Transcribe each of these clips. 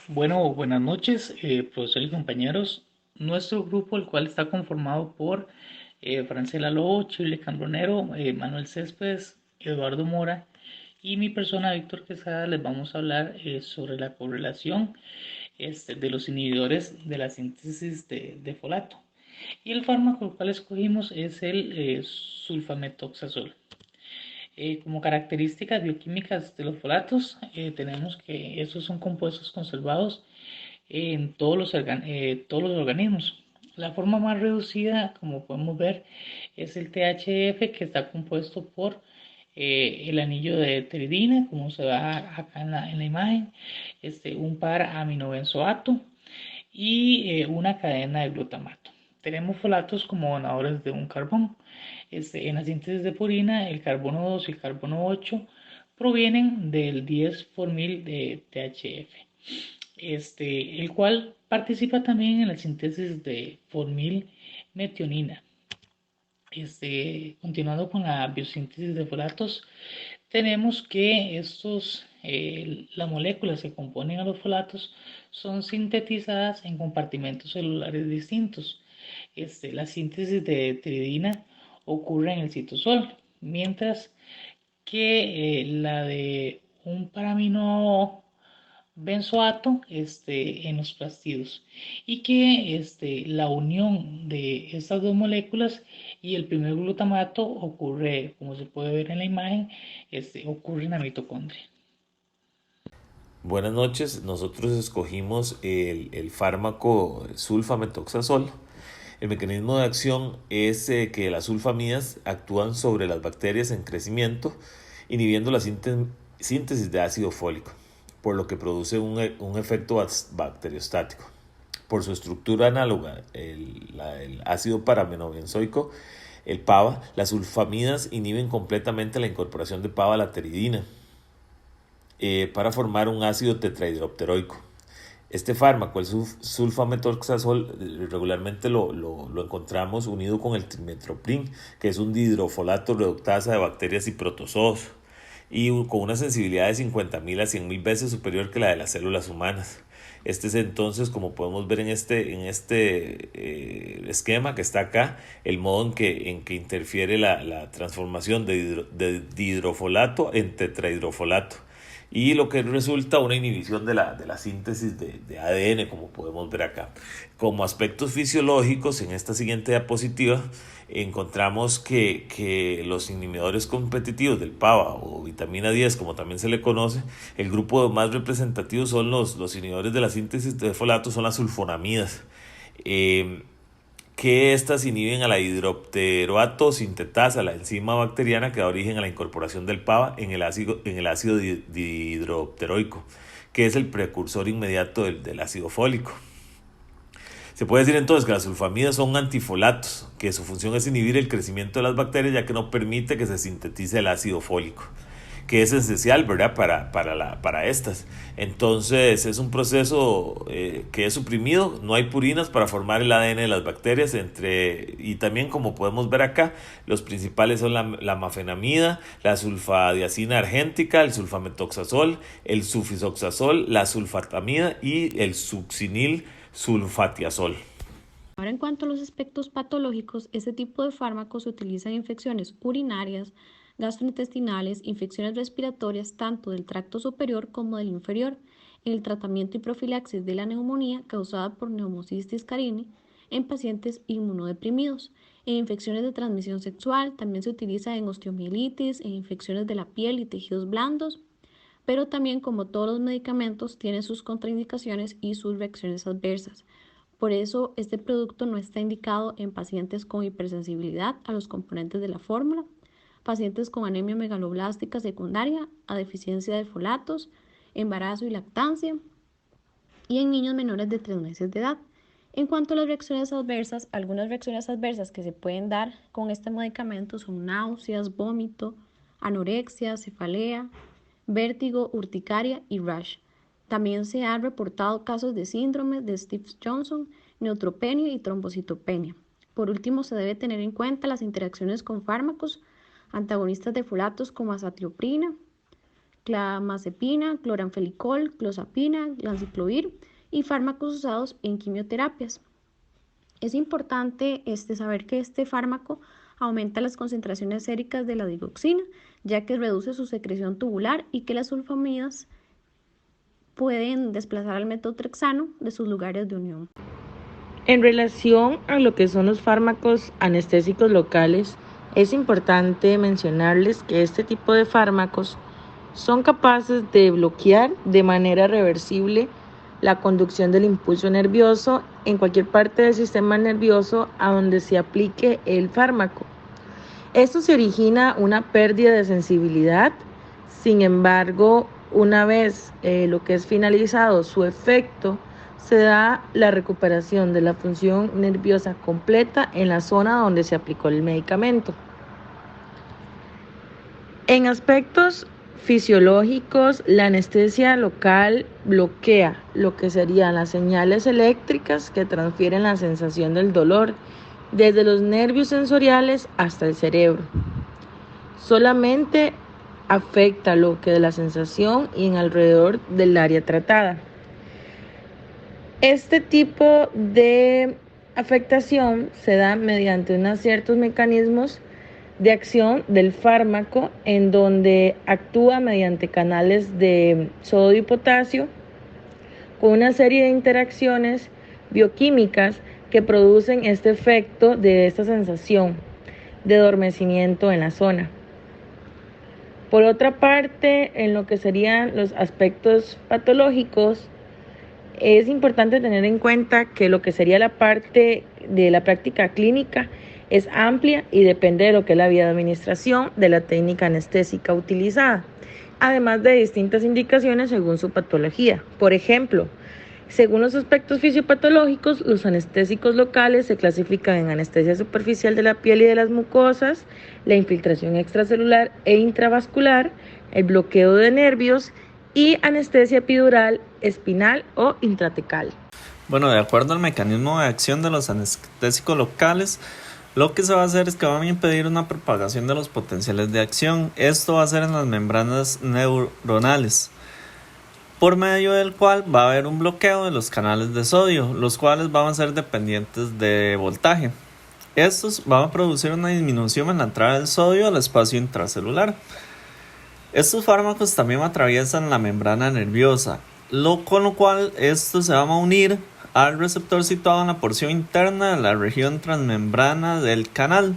Bueno, buenas noches, profesor y compañeros. Nuestro grupo, el cual está conformado por Francela Lobo, Chile Cambronero, Manuel Céspedes, Eduardo Mora y mi persona, Víctor Quesada, les vamos a hablar sobre la correlación de los inhibidores de la síntesis de folato. Y el fármaco el cual escogimos es el sulfametoxazol. Como características bioquímicas de los folatos, tenemos que estos son compuestos conservados en todos los organismos. La forma más reducida, como podemos ver, es el THF, que está compuesto por el anillo de teridina, como se ve acá en la imagen, un par aminobenzoato y una cadena de glutamato. Tenemos folatos como donadores de un carbón. En la síntesis de purina, el carbono 2 y el carbono 8 provienen del 10 formil de THF, el cual participa también en la síntesis de formil metionina. Continuando con la biosíntesis de folatos, tenemos que las moléculas que componen a los folatos son sintetizadas en compartimentos celulares distintos. La síntesis de tiridina ocurre en el citosol, mientras que la de un paramino benzoato en los plastidos, y que la unión de estas dos moléculas y el primer glutamato ocurre, como se puede ver en la imagen, ocurre en la mitocondria. Buenas noches, nosotros escogimos el fármaco sulfametoxazol. El mecanismo de acción es que las sulfamidas actúan sobre las bacterias en crecimiento, inhibiendo la síntesis de ácido fólico, por lo que produce un efecto bacteriostático. Por su estructura análoga, el ácido paraminobenzoico, el PABA, las sulfamidas inhiben completamente la incorporación de PABA a la teridina para formar un ácido tetrahidroteroico. Este fármaco, el sulfametoxazol, regularmente lo encontramos unido con el trimethoprim, que es un dihidrofolato reductasa de bacterias y protozoos, y con una sensibilidad de 50.000 a 100.000 veces superior que la de las células humanas. Este es entonces, como podemos ver en este esquema que está acá, el modo en que interfiere la transformación de dihidrofolato en tetrahidrofolato, y lo que resulta una inhibición de la síntesis de ADN, como podemos ver acá. Como aspectos fisiológicos, en esta siguiente diapositiva encontramos que los inhibidores competitivos del PABA o vitamina 10, como también se le conoce, el grupo más representativo son los inhibidores de la síntesis de folato, son las sulfonamidas. Que estas inhiben a la hidropteroato sintetasa, la enzima bacteriana que da origen a la incorporación del PABA en el ácido dihidropteroico, que es el precursor inmediato del ácido fólico. Se puede decir entonces que las sulfamidas son antifolatos, que su función es inhibir el crecimiento de las bacterias, ya que no permite que se sintetice el ácido fólico, que es esencial, ¿verdad?, para estas. Entonces es un proceso que es suprimido, no hay purinas para formar el ADN de las bacterias, y también, como podemos ver acá, los principales son la mafenamida, la sulfadiazina argéntica, el sulfametoxazol, el sufisoxazol, la sulfatamida y el succinil sulfatiazol. Ahora, en cuanto a los aspectos patológicos, este tipo de fármacos se utiliza en infecciones urinarias, gastrointestinales, infecciones respiratorias tanto del tracto superior como del inferior, en el tratamiento y profilaxis de la neumonía causada por Pneumocystis carini en pacientes inmunodeprimidos. En infecciones de transmisión sexual también se utiliza en osteomielitis, en infecciones de la piel y tejidos blandos, pero también, como todos los medicamentos, tiene sus contraindicaciones y sus reacciones adversas. Por eso, este producto no está indicado en pacientes con hipersensibilidad a los componentes de la fórmula, pacientes con anemia megaloblástica secundaria a deficiencia de folatos, embarazo y lactancia, y en niños menores de 3 meses de edad. En cuanto a las reacciones adversas, algunas reacciones adversas que se pueden dar con este medicamento son náuseas, vómito, anorexia, cefalea, vértigo, urticaria y rash. También se han reportado casos de síndrome de Stevens-Johnson, neutropenia y trombocitopenia. Por último, se debe tener en cuenta las interacciones con fármacos antagonistas de folatos como azathioprina, clamazepina, cloranfelicol, clozapina, ganciclovir y fármacos usados en quimioterapias. Es importante saber que este fármaco aumenta las concentraciones séricas de la digoxina, ya que reduce su secreción tubular y que las sulfamidas pueden desplazar al metotrexano de sus lugares de unión. En relación a lo que son los fármacos anestésicos locales, es importante mencionarles que este tipo de fármacos son capaces de bloquear de manera reversible la conducción del impulso nervioso en cualquier parte del sistema nervioso a donde se aplique el fármaco. Esto se origina una pérdida de sensibilidad. Sin embargo, una vez lo que es finalizado su efecto, se da la recuperación de la función nerviosa completa en la zona donde se aplicó el medicamento. En aspectos fisiológicos, la anestesia local bloquea lo que serían las señales eléctricas que transfieren la sensación del dolor desde los nervios sensoriales hasta el cerebro. Solamente afecta lo que de la sensación y en alrededor del área tratada. Este tipo de afectación se da mediante unos ciertos mecanismos de acción del fármaco en donde actúa mediante canales de sodio y potasio con una serie de interacciones bioquímicas que producen este efecto de esta sensación de adormecimiento en la zona. Por otra parte, en lo que serían los aspectos patológicos, es importante tener en cuenta que lo que sería la parte de la práctica clínica es amplia y depende de lo que es la vía de administración de la técnica anestésica utilizada, además de distintas indicaciones según su patología. Por ejemplo, según los aspectos fisiopatológicos, los anestésicos locales se clasifican en anestesia superficial de la piel y de las mucosas, la infiltración extracelular e intravascular, el bloqueo de nervios y anestesia epidural, espinal o intratecal. Bueno, de acuerdo al mecanismo de acción de los anestésicos locales, lo que se va a hacer es que van a impedir una propagación de los potenciales de acción. Esto va a ser en las membranas neuronales, por medio del cual va a haber un bloqueo de los canales de sodio, los cuales van a ser dependientes de voltaje. Estos van a producir una disminución en la entrada del sodio al espacio intracelular. Estos fármacos también atraviesan la membrana nerviosa, con lo cual estos se van a unir al receptor situado en la porción interna de la región transmembrana del canal.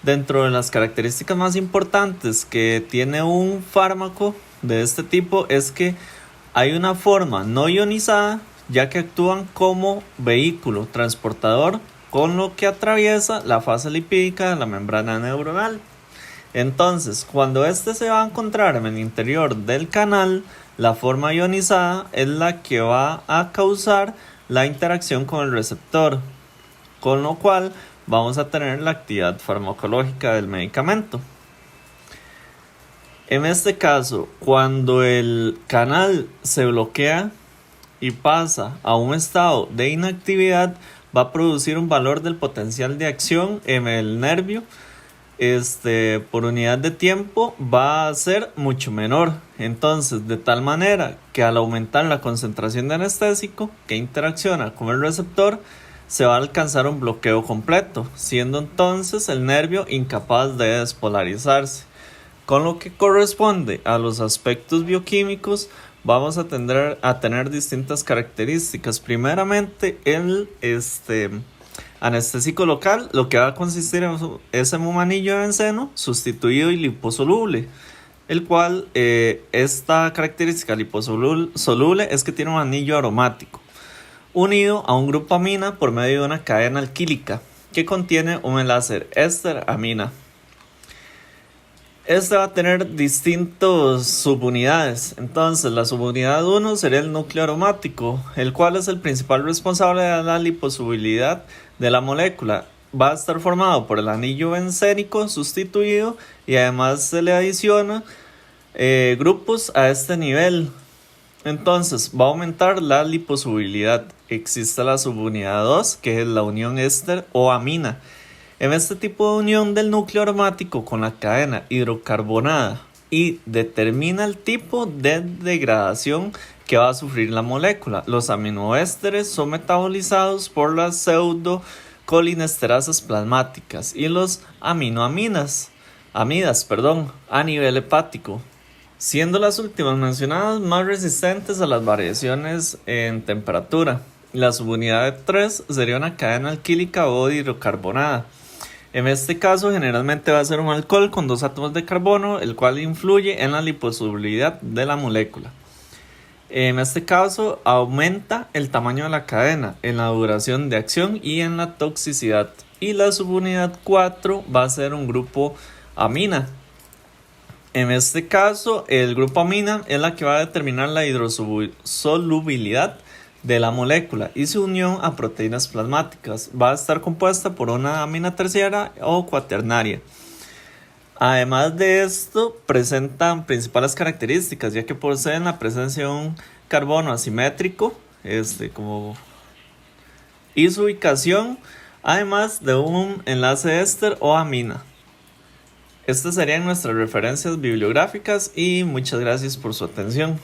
Dentro de las características más importantes que tiene un fármaco de este tipo es que hay una forma no ionizada, ya que actúan como vehículo transportador, con lo que atraviesa la fase lipídica de la membrana neuronal. Entonces, cuando este se va a encontrar en el interior del canal, la forma ionizada es la que va a causar la interacción con el receptor, con lo cual vamos a tener la actividad farmacológica del medicamento. En este caso, cuando el canal se bloquea y pasa a un estado de inactividad, va a producir un valor del potencial de acción en el nervio por unidad de tiempo va a ser mucho menor. Entonces, de tal manera que al aumentar la concentración de anestésico que interacciona con el receptor, se va a alcanzar un bloqueo completo, siendo entonces el nervio incapaz de despolarizarse. Con lo que corresponde a los aspectos bioquímicos, vamos a tener distintas características. Primeramente, el anestésico local, lo que va a consistir en ese anillo de benceno sustituido y liposoluble, el cual esta característica liposoluble es que tiene un anillo aromático unido a un grupo amina por medio de una cadena alquílica que contiene un enlace éster-amina. Este va a tener distintas subunidades. Entonces, la subunidad 1 sería el núcleo aromático, el cual es el principal responsable de la liposolubilidad de la molécula. Va a estar formado por el anillo bencénico sustituido y además se le adiciona grupos a este nivel. Entonces, va a aumentar la liposolubilidad. Existe la subunidad 2, que es la unión éster o amina. En este tipo de unión del núcleo aromático con la cadena hidrocarbonada y determina el tipo de degradación que va a sufrir la molécula. Los aminoésteres son metabolizados por las pseudocolinesterasas plasmáticas y los amidas, a nivel hepático, siendo las últimas mencionadas más resistentes a las variaciones en temperatura. La subunidad de 3 sería una cadena alquílica o hidrocarbonada. En este caso, generalmente va a ser un alcohol con 2 átomos de carbono, el cual influye en la liposolubilidad de la molécula. En este caso, aumenta el tamaño de la cadena, en la duración de acción y en la toxicidad. Y la subunidad 4 va a ser un grupo amina. En este caso, el grupo amina es la que va a determinar la hidrosolubilidad de la molécula y su unión a proteínas plasmáticas. Va a estar compuesta por una amina terciaria o cuaternaria. Además de esto, presentan principales características, ya que poseen la presencia de un carbono asimétrico, y su ubicación, además de un enlace éster o amina. Estas serían nuestras referencias bibliográficas y muchas gracias por su atención.